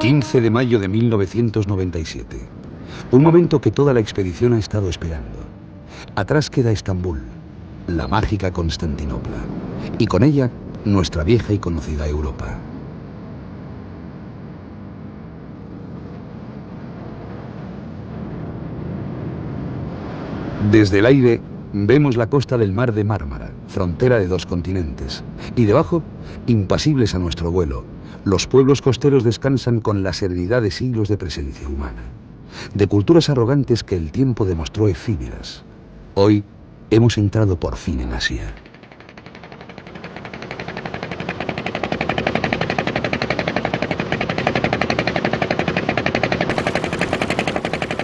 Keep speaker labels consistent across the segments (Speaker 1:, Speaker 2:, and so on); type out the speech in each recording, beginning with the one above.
Speaker 1: 15 de mayo de 1997. Un momento que toda la expedición ha estado esperando. Atrás queda Estambul, la mágica Constantinopla, y con ella nuestra vieja y conocida Europa. Desde el aire vemos la costa del mar de Mármara, frontera de dos continentes, y debajo, impasibles a nuestro vuelo, los pueblos costeros descansan con la serenidad de siglos de presencia humana, de culturas arrogantes que el tiempo demostró efímeras. Hoy hemos entrado por fin en Asia.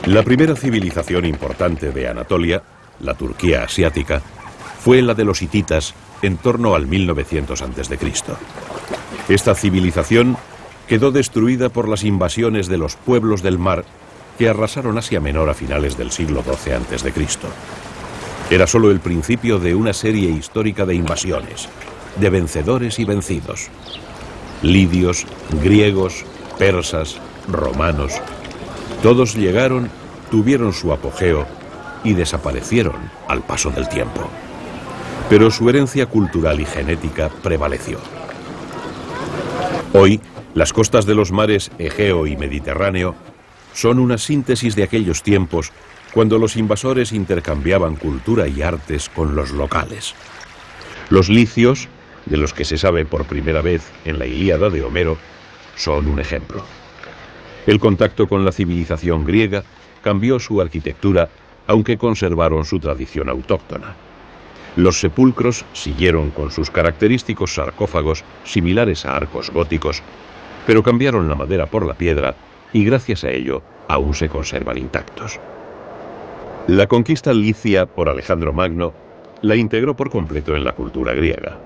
Speaker 2: La primera civilización importante de Anatolia, la Turquía asiática, fue la de los hititas en torno al 1900 a.C. Esta civilización quedó destruida por las invasiones de los pueblos del mar que arrasaron Asia Menor a finales del siglo XII a.C. Era solo el principio de una serie histórica de invasiones, de vencedores y vencidos. Lidios, griegos, persas, romanos, todos llegaron, tuvieron su apogeo y desaparecieron al paso del tiempo. Pero su herencia cultural y genética prevaleció. Hoy, las costas de los mares Egeo y Mediterráneo son una síntesis de aquellos tiempos cuando los invasores intercambiaban cultura y artes con los locales. Los licios, de los que se sabe por primera vez en la Ilíada de Homero, son un ejemplo. El contacto con la civilización griega cambió su arquitectura, aunque conservaron su tradición autóctona. Los sepulcros siguieron con sus característicos sarcófagos similares a arcos góticos, pero cambiaron la madera por la piedra y gracias a ello aún se conservan intactos. La conquista licia por Alejandro Magno la integró por completo en la cultura griega.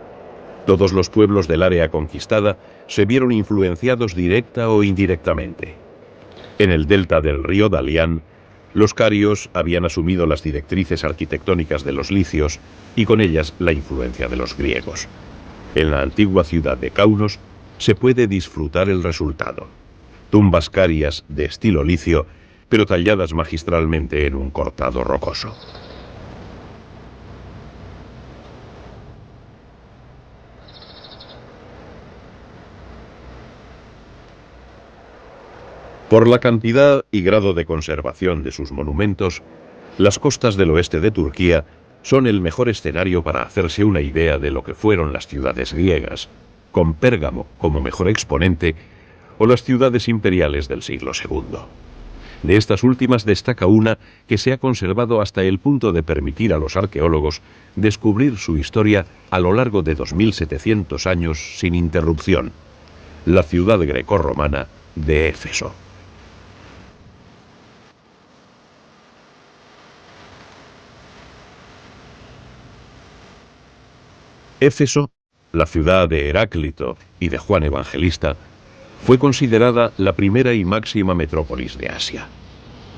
Speaker 2: Todos los pueblos del área conquistada se vieron influenciados directa o indirectamente. En el delta del río Dalián, los carios habían asumido las directrices arquitectónicas de los licios y con ellas la influencia de los griegos. En la antigua ciudad de Kaunos se puede disfrutar el resultado. Tumbas carias de estilo licio, pero talladas magistralmente en un cortado rocoso. Por la cantidad y grado de conservación de sus monumentos, las costas del oeste de Turquía son el mejor escenario para hacerse una idea de lo que fueron las ciudades griegas, con Pérgamo como mejor exponente, o las ciudades imperiales del siglo II. De estas últimas destaca una que se ha conservado hasta el punto de permitir a los arqueólogos descubrir su historia a lo largo de 2700 años sin interrupción: la ciudad grecorromana de Éfeso. Éfeso, la ciudad de Heráclito y de Juan Evangelista, fue considerada la primera y máxima metrópolis de Asia.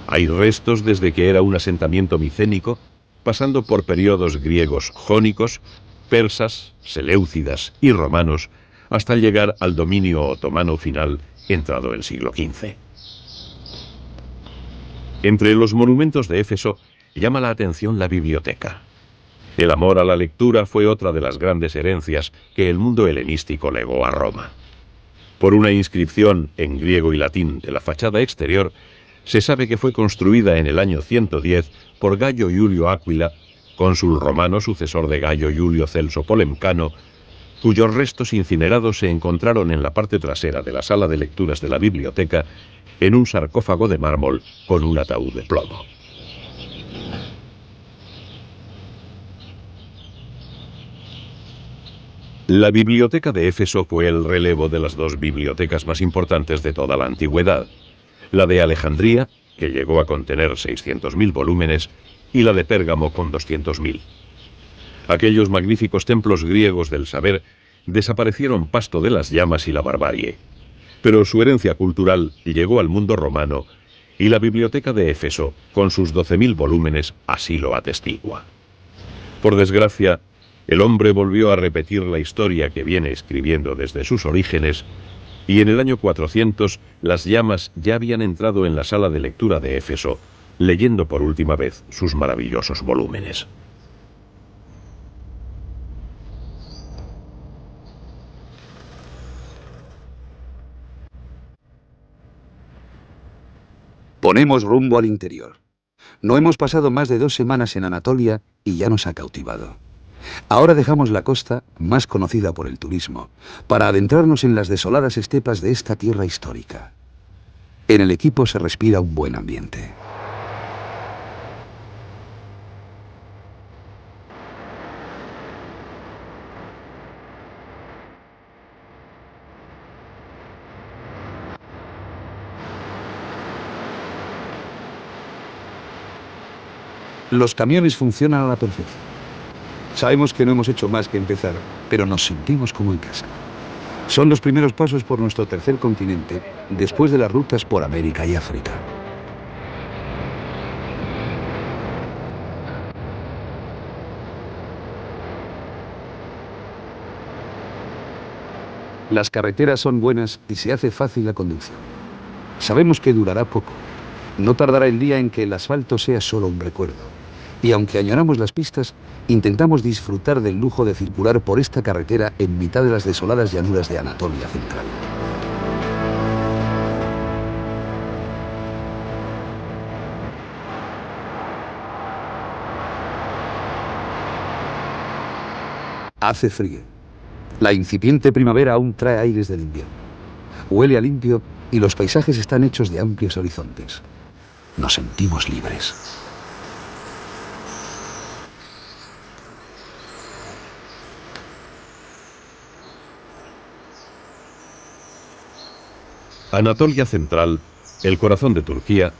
Speaker 2: Hay restos desde que era un asentamiento micénico, pasando por periodos griegos jónicos, persas, seleucidas y romanos, hasta llegar al dominio otomano final entrado el siglo XV. Entre los monumentos de Éfeso llama la atención la biblioteca. El amor a la lectura fue otra de las grandes herencias que el mundo helenístico legó a Roma. Por una inscripción en griego y latín de la fachada exterior, se sabe que fue construida en el año 110 por Gayo Iulio Áquila, cónsul romano sucesor de Gayo Iulio Celso Polemcano, cuyos restos incinerados se encontraron en la parte trasera de la sala de lecturas de la biblioteca, en un sarcófago de mármol con un ataúd de plomo. La biblioteca de Éfeso fue el relevo de las dos bibliotecas más importantes de toda la antigüedad: la de Alejandría, que llegó a contener 600.000 volúmenes, y la de Pérgamo con 200.000. Aquellos magníficos templos griegos del saber desaparecieron pasto de las llamas y la barbarie, pero su herencia cultural llegó al mundo romano y la biblioteca de Éfeso, con sus 12.000 volúmenes, así lo atestigua. Por desgracia, el hombre volvió a repetir la historia que viene escribiendo desde sus orígenes y en el año 400 las llamas ya habían entrado en la sala de lectura de Éfeso, leyendo por última vez sus maravillosos volúmenes.
Speaker 1: Ponemos rumbo al interior. No hemos pasado más de 2 semanas en Anatolia y ya nos ha cautivado. Ahora dejamos la costa, más conocida por el turismo, para adentrarnos en las desoladas estepas de esta tierra histórica. En el equipo se respira un buen ambiente. Los camiones funcionan a la perfección. Sabemos que no hemos hecho más que empezar, pero nos sentimos como en casa. Son los primeros pasos por nuestro tercer continente, después de las rutas por América y África. Las carreteras son buenas y se hace fácil la conducción. Sabemos que durará poco. No tardará el día en que el asfalto sea solo un recuerdo. Y aunque añoramos las pistas, intentamos disfrutar del lujo de circular por esta carretera en mitad de las desoladas llanuras de Anatolia Central. Hace frío. La incipiente primavera aún trae aires del invierno. Huele a limpio y los paisajes están hechos de amplios horizontes. Nos sentimos libres.
Speaker 2: Anatolia Central, el corazón de Turquía,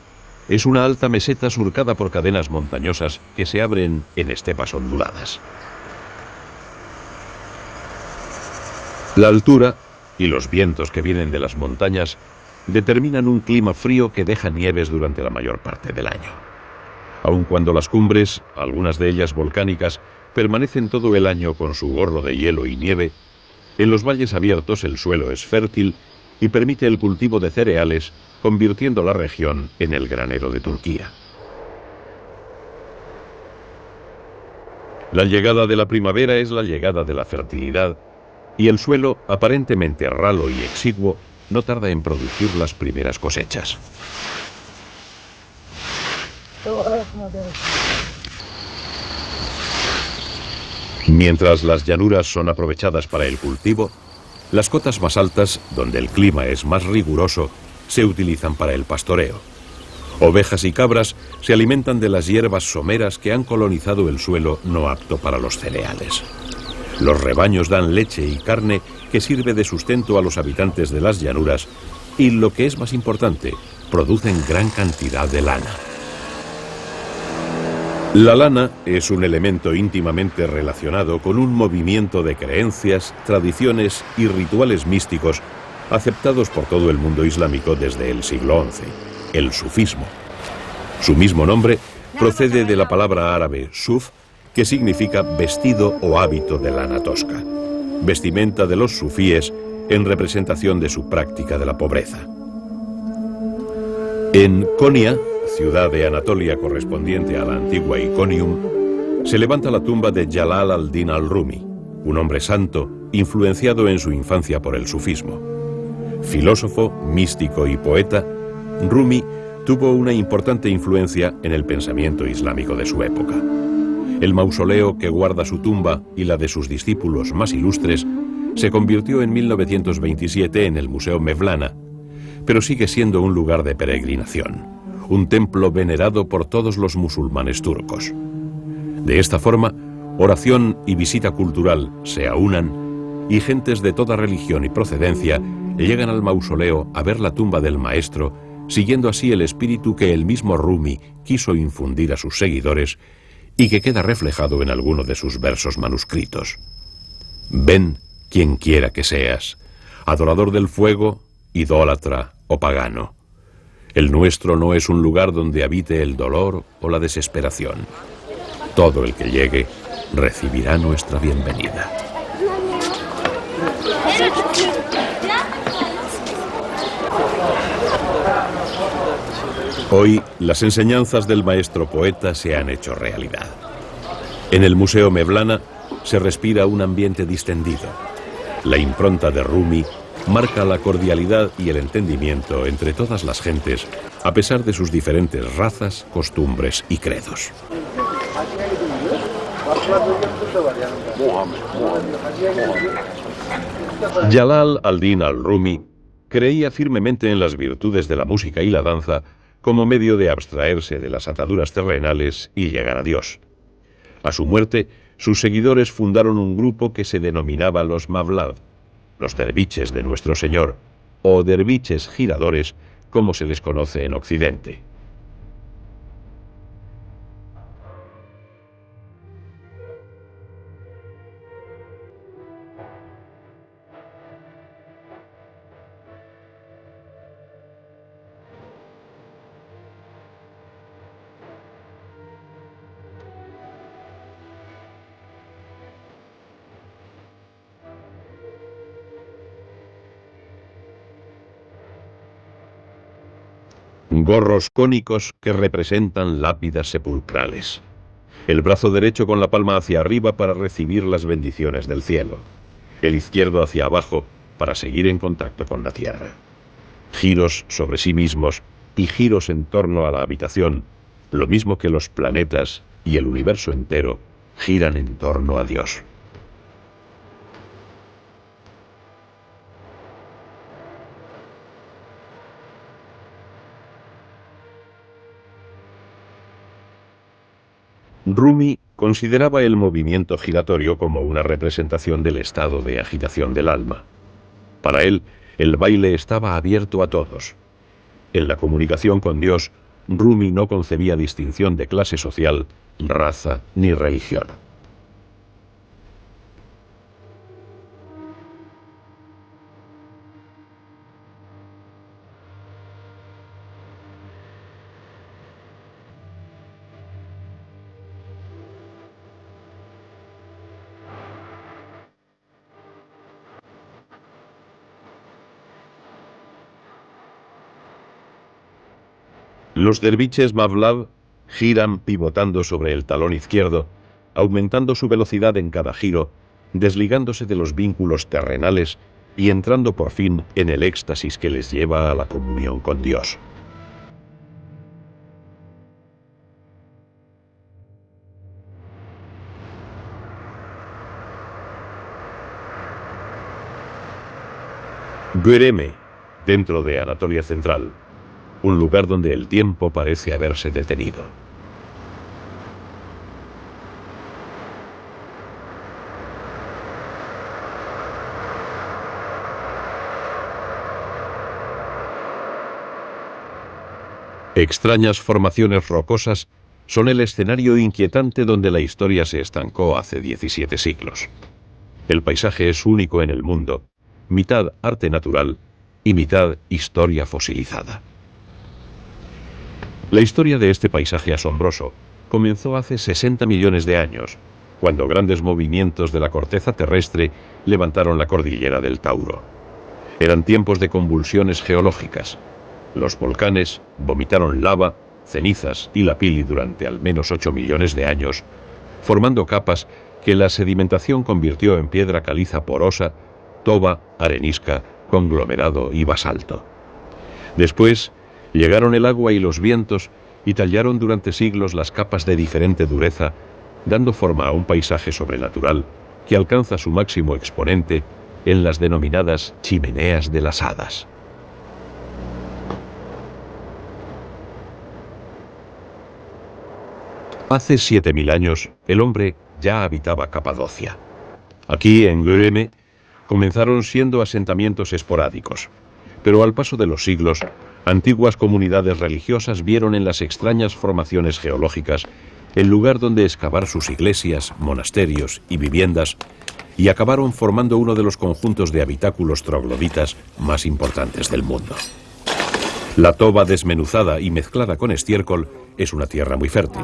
Speaker 2: es una alta meseta surcada por cadenas montañosas que se abren en estepas onduladas. La altura y los vientos que vienen de las montañas determinan un clima frío que deja nieves durante la mayor parte del año. Aun cuando las cumbres, algunas de ellas volcánicas, permanecen todo el año con su gorro de hielo y nieve, en los valles abiertos el suelo es fértil y permite el cultivo de cereales, convirtiendo la región en el granero de Turquía. La llegada de la primavera es la llegada de la fertilidad, y el suelo, aparentemente ralo y exiguo, no tarda en producir las primeras cosechas. Mientras las llanuras son aprovechadas para el cultivo, las cotas más altas, donde el clima es más riguroso, se utilizan para el pastoreo. Ovejas y cabras se alimentan de las hierbas someras que han colonizado el suelo no apto para los cereales. Los rebaños dan leche y carne que sirve de sustento a los habitantes de las llanuras y, lo que es más importante, producen gran cantidad de lana. La lana es un elemento íntimamente relacionado con un movimiento de creencias, tradiciones y rituales místicos aceptados por todo el mundo islámico desde el siglo XI, el sufismo. Su mismo nombre procede de la palabra árabe suf, que significa vestido o hábito de lana tosca, vestimenta de los sufíes en representación de su práctica de la pobreza. En Konya, ciudad de Anatolia correspondiente a la antigua Iconium, se levanta la tumba de Jalal al-Din al-Rumi, un hombre santo influenciado en su infancia por el sufismo. Filósofo, místico y poeta, Rumi tuvo una importante influencia en el pensamiento islámico de su época. El mausoleo que guarda su tumba y la de sus discípulos más ilustres se convirtió en 1927 en el Museo Mevlana, pero sigue siendo un lugar de peregrinación, un templo venerado por todos los musulmanes turcos. De esta forma, oración y visita cultural se aunan y gentes de toda religión y procedencia llegan al mausoleo a ver la tumba del maestro, siguiendo así el espíritu que el mismo Rumi quiso infundir a sus seguidores y que queda reflejado en alguno de sus versos manuscritos. Ven quien quiera que seas, adorador del fuego, idólatra o pagano. El nuestro no es un lugar donde habite el dolor o la desesperación. Todo el que llegue recibirá nuestra bienvenida. Hoy, las enseñanzas del maestro poeta se han hecho realidad. En el Museo Mevlana se respira un ambiente distendido. La impronta de Rumi marca la cordialidad y el entendimiento entre todas las gentes, a pesar de sus diferentes razas, costumbres y credos. Jalal al-Din al-Rumi creía firmemente en las virtudes de la música y la danza como medio de abstraerse de las ataduras terrenales y llegar a Dios. A su muerte, sus seguidores fundaron un grupo que se denominaba los Mavlad, los derviches de Nuestro Señor, o derviches giradores, como se les conoce en Occidente. Gorros cónicos que representan lápidas sepulcrales. El brazo derecho con la palma hacia arriba para recibir las bendiciones del cielo. El izquierdo hacia abajo para seguir en contacto con la tierra. Giros sobre sí mismos y giros en torno a la habitación, lo mismo que los planetas y el universo entero giran en torno a Dios. Rumi consideraba el movimiento giratorio como una representación del estado de agitación del alma. Para él, el baile estaba abierto a todos. En la comunicación con Dios, Rumi no concebía distinción de clase social, raza ni religión. Los derviches Mavlad giran pivotando sobre el talón izquierdo, aumentando su velocidad en cada giro, desligándose de los vínculos terrenales y entrando por fin en el éxtasis que les lleva a la comunión con Dios. Göreme, dentro de Anatolia Central, un lugar donde el tiempo parece haberse detenido. Extrañas formaciones rocosas son el escenario inquietante donde la historia se estancó hace 17 siglos. El paisaje es único en el mundo, mitad arte natural y mitad historia fosilizada. La historia de este paisaje asombroso comenzó hace 60 millones de años, cuando grandes movimientos de la corteza terrestre levantaron la cordillera del Tauro. Eran tiempos de convulsiones geológicas. Los volcanes vomitaron lava, cenizas y la pili durante al menos 8 millones de años, formando capas que la sedimentación convirtió en piedra caliza porosa, toba, arenisca, conglomerado y basalto. Después, llegaron el agua y los vientos y tallaron durante siglos las capas de diferente dureza, dando forma a un paisaje sobrenatural que alcanza su máximo exponente en las denominadas chimeneas de las hadas. Hace 7000 años, el hombre ya habitaba Capadocia. Aquí, en Göreme, comenzaron siendo asentamientos esporádicos, pero al paso de los siglos, antiguas comunidades religiosas vieron en las extrañas formaciones geológicas el lugar donde excavar sus iglesias, monasterios y viviendas, y acabaron formando uno de los conjuntos de habitáculos trogloditas más importantes del mundo. La toba desmenuzada y mezclada con estiércol es una tierra muy fértil.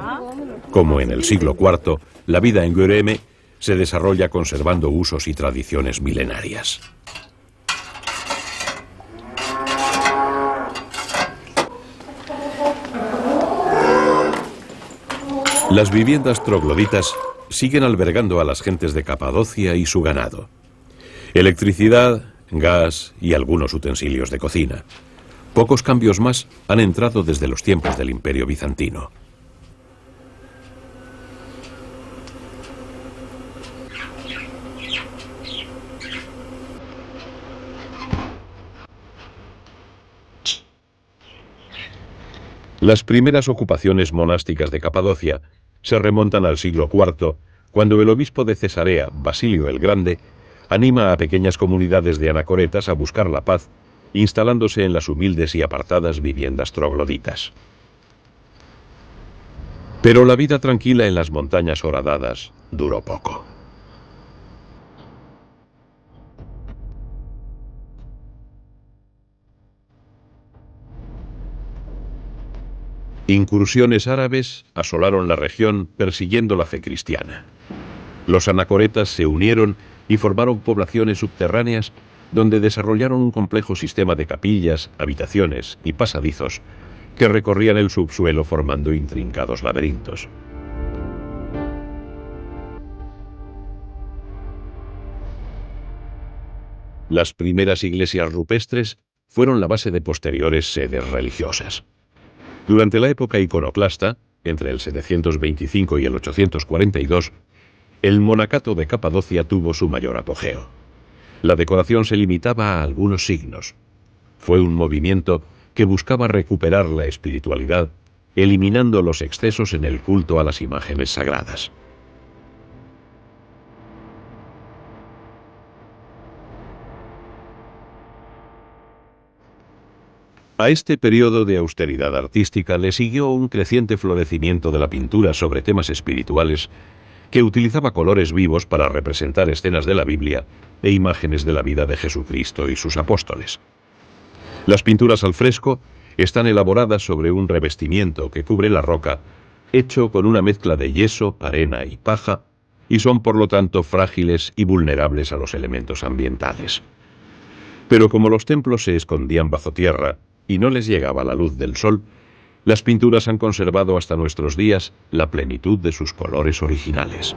Speaker 2: Como en el siglo IV, la vida en Göreme se desarrolla conservando usos y tradiciones milenarias. Las viviendas trogloditas siguen albergando a las gentes de Capadocia y su ganado. Electricidad, gas y algunos utensilios de cocina. Pocos cambios más han entrado desde los tiempos del Imperio Bizantino. Las primeras ocupaciones monásticas de Capadocia se remontan al siglo IV, cuando el obispo de Cesarea, Basilio el Grande, anima a pequeñas comunidades de anacoretas a buscar la paz, instalándose en las humildes y apartadas viviendas trogloditas. Pero la vida tranquila en las montañas horadadas duró poco. Incursiones árabes asolaron la región persiguiendo la fe cristiana. Los anacoretas se unieron y formaron poblaciones subterráneas donde desarrollaron un complejo sistema de capillas, habitaciones y pasadizos que recorrían el subsuelo formando intrincados laberintos. Las primeras iglesias rupestres fueron la base de posteriores sedes religiosas. Durante la época iconoclasta, entre el 725 y el 842, el monacato de Capadocia tuvo su mayor apogeo. La decoración se limitaba a algunos signos. Fue un movimiento que buscaba recuperar la espiritualidad, eliminando los excesos en el culto a las imágenes sagradas. A este periodo de austeridad artística le siguió un creciente florecimiento de la pintura sobre temas espirituales que utilizaba colores vivos para representar escenas de la Biblia e imágenes de la vida de Jesucristo y sus apóstoles. Las pinturas al fresco están elaboradas sobre un revestimiento que cubre la roca, hecho con una mezcla de yeso, arena y paja, y son por lo tanto frágiles y vulnerables a los elementos ambientales. Pero como los templos se escondían bajo tierra y no les llegaba la luz del sol, las pinturas han conservado hasta nuestros días la plenitud de sus colores originales.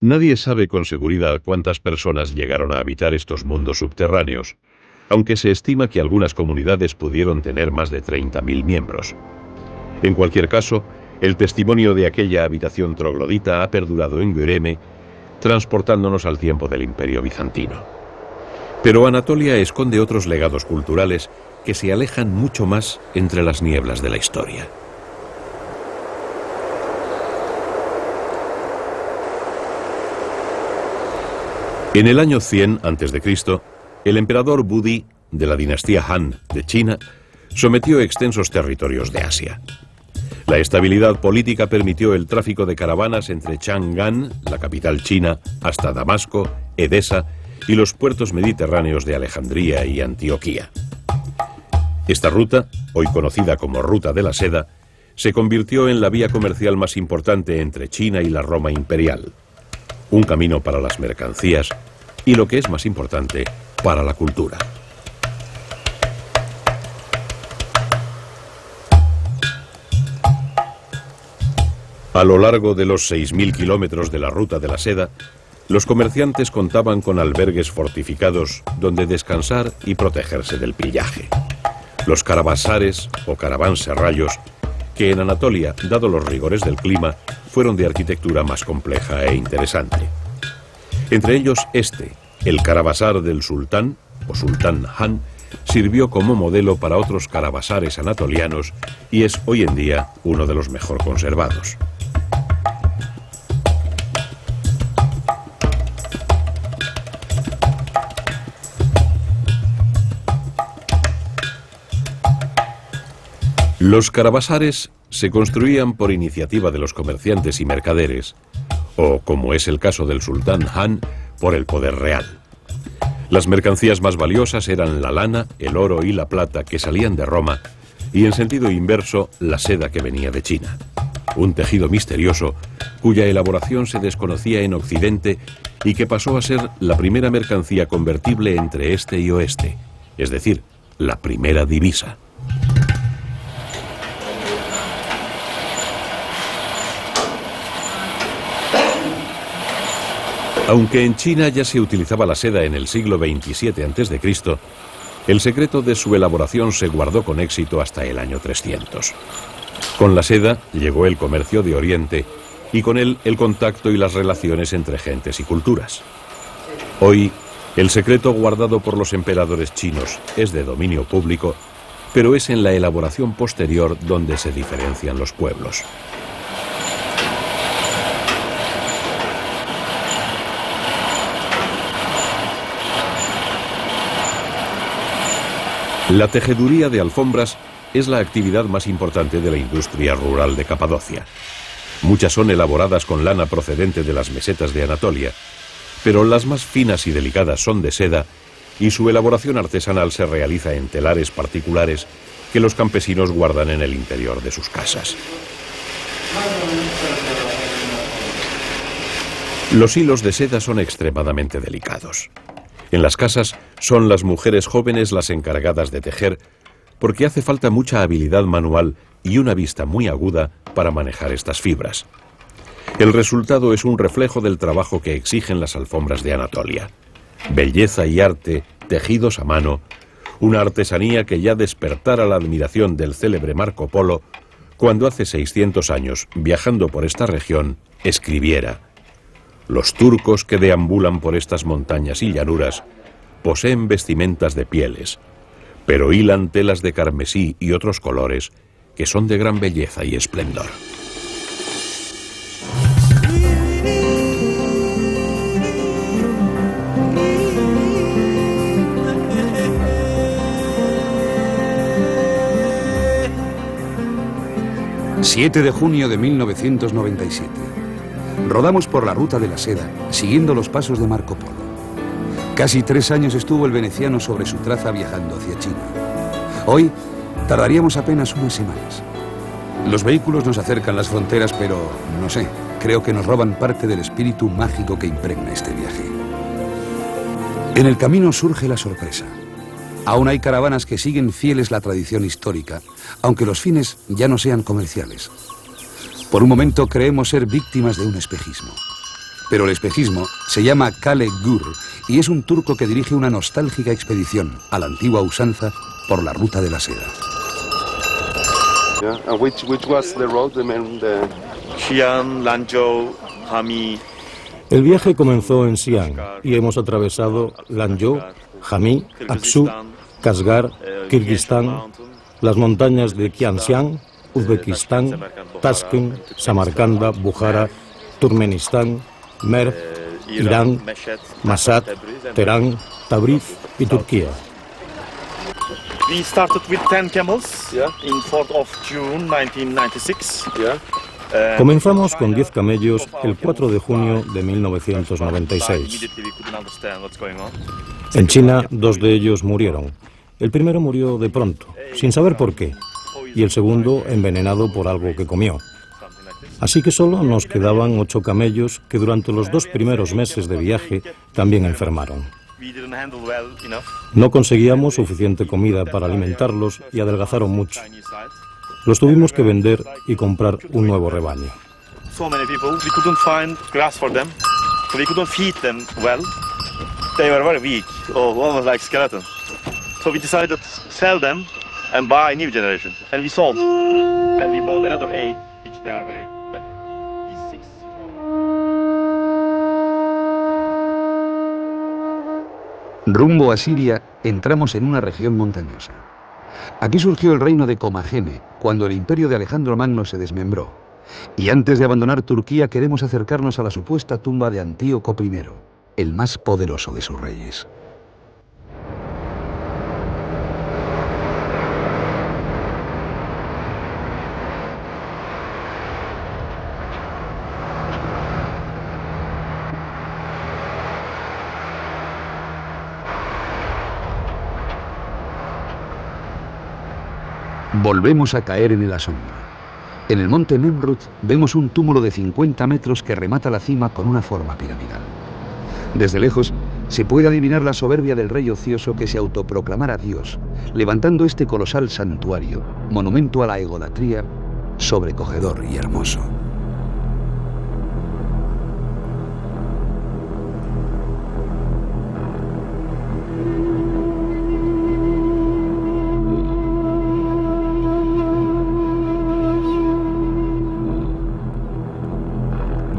Speaker 2: Nadie sabe con seguridad cuántas personas llegaron a habitar estos mundos subterráneos, aunque se estima que algunas comunidades pudieron tener más de 30.000 miembros. En cualquier caso, el testimonio de aquella habitación troglodita ha perdurado en Göreme, transportándonos al tiempo del Imperio Bizantino. Pero Anatolia esconde otros legados culturales que se alejan mucho más entre las nieblas de la historia. En el año 100 a.C., el emperador Budi, de la dinastía Han de China, sometió extensos territorios de Asia. La estabilidad política permitió el tráfico de caravanas entre Chang'an, la capital china, hasta Damasco, Edesa y los puertos mediterráneos de Alejandría y Antioquía. Esta ruta, hoy conocida como Ruta de la Seda, se convirtió en la vía comercial más importante entre China y la Roma imperial. Un camino para las mercancías y, lo que es más importante, para la cultura. A lo largo de los 6.000 kilómetros de la Ruta de la Seda, los comerciantes contaban con albergues fortificados donde descansar y protegerse del pillaje. Los caravasares o caravanserrallos, que en Anatolia, dado los rigores del clima, fueron de arquitectura más compleja e interesante. Entre ellos el caravasar del sultán, o sultán Han, sirvió como modelo para otros caravasares anatolianos y es hoy en día uno de los mejor conservados. Los caravasares se construían por iniciativa de los comerciantes y mercaderes, o, como es el caso del sultán Han, por el poder real. Las mercancías más valiosas eran la lana, el oro y la plata que salían de Roma, y en sentido inverso, la seda que venía de China. Un tejido misterioso cuya elaboración se desconocía en Occidente y que pasó a ser la primera mercancía convertible entre este y oeste, es decir, la primera divisa. Aunque en China ya se utilizaba la seda en el siglo XXVII a.C., el secreto de su elaboración se guardó con éxito hasta el año 300. Con la seda llegó el comercio de Oriente y con él el contacto y las relaciones entre gentes y culturas. Hoy, el secreto guardado por los emperadores chinos es de dominio público, pero es en la elaboración posterior donde se diferencian los pueblos. La tejeduría de alfombras es la actividad más importante de la industria rural de Capadocia. Muchas son elaboradas con lana procedente de las mesetas de Anatolia, pero las más finas y delicadas son de seda y su elaboración artesanal se realiza en telares particulares que los campesinos guardan en el interior de sus casas. Los hilos de seda son extremadamente delicados. En las casas son las mujeres jóvenes las encargadas de tejer, porque hace falta mucha habilidad manual y una vista muy aguda para manejar estas fibras. El resultado es un reflejo del trabajo que exigen las alfombras de Anatolia. Belleza y arte, tejidos a mano, una artesanía que ya despertara la admiración del célebre Marco Polo cuando hace 600 años, viajando por esta región, escribiera: «Los turcos que deambulan por estas montañas y llanuras poseen vestimentas de pieles, pero hilan telas de carmesí y otros colores que son de gran belleza y esplendor».
Speaker 1: ...7 de junio de 1997... Rodamos por la ruta de la seda, siguiendo los pasos de Marco Polo. Casi 3 años estuvo el veneciano sobre su traza viajando hacia China. Hoy tardaríamos apenas unas semanas. Los vehículos nos acercan las fronteras, pero no sé, creo que nos roban parte del espíritu mágico que impregna este viaje. En el camino surge la sorpresa. Aún hay caravanas que siguen fieles la tradición histórica, aunque los fines ya no sean comerciales. Por un momento creemos ser víctimas de un espejismo. Pero el espejismo se llama Kale Gur y es un turco que dirige una nostálgica expedición a la antigua usanza por la ruta de la seda.
Speaker 3: Yeah, and which was the road,
Speaker 4: Xi'an, Lanzhou, Hami.
Speaker 5: El viaje comenzó en Xi'an y hemos atravesado Lanzhou, Hami, Aksu, Kashgar, Kirguistán, las montañas de Kianxiang, Uzbekistán, Tashkent, Samarcanda, Bukhara, Turkmenistán, Merv, Irán, Mashhad, Teherán, Tabriz y Turquía.
Speaker 4: We started with 10 camels in 4th of June 1996.
Speaker 5: Comenzamos con 10 camellos el 4 de junio de 1996. En China, 2 de ellos murieron. El primero murió de pronto, sin saber por qué, y el segundo envenenado por algo que comió. Así que solo nos quedaban 8 camellos que durante los 2 primeros meses de viaje también enfermaron. No conseguíamos suficiente comida para alimentarlos y adelgazaron mucho. Los tuvimos que vender y comprar un nuevo rebaño.
Speaker 4: So many people, we couldn't find grass for them, so we couldn't feed them well. They were very weak, almost like skeletons. So we decided to sell them and buy a new generation. And we sold. And we bought another 8, which they are very bad. These 6.
Speaker 1: Rumbo a Siria, entramos en una región montañosa. Aquí surgió el reino de Comagene, cuando el imperio de Alejandro Magno se desmembró. Y antes de abandonar Turquía queremos acercarnos a la supuesta tumba de Antíoco I, el más poderoso de sus reyes. Volvemos a caer en el asombro. En el monte Nemrut vemos un túmulo de 50 metros que remata la cima con una forma piramidal. Desde lejos se puede adivinar la soberbia del rey ocioso que se autoproclamara Dios, levantando este colosal santuario, monumento a la egolatría, sobrecogedor y hermoso.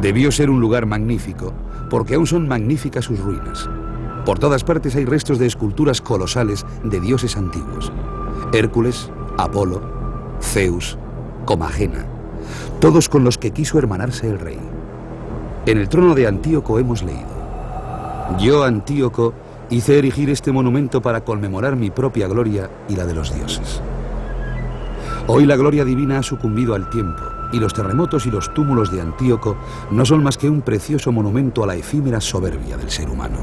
Speaker 1: Debió ser un lugar magnífico, porque aún son magníficas sus ruinas. Por todas partes hay restos de esculturas colosales de dioses antiguos. Hércules, Apolo, Zeus, Comagena, todos con los que quiso hermanarse el rey. En el trono de Antíoco hemos leído: yo, Antíoco, hice erigir este monumento para conmemorar mi propia gloria y la de los dioses. Hoy la gloria divina ha sucumbido al tiempo, y los terremotos y los túmulos de Antíoco no son más que un precioso monumento a la efímera soberbia del ser humano.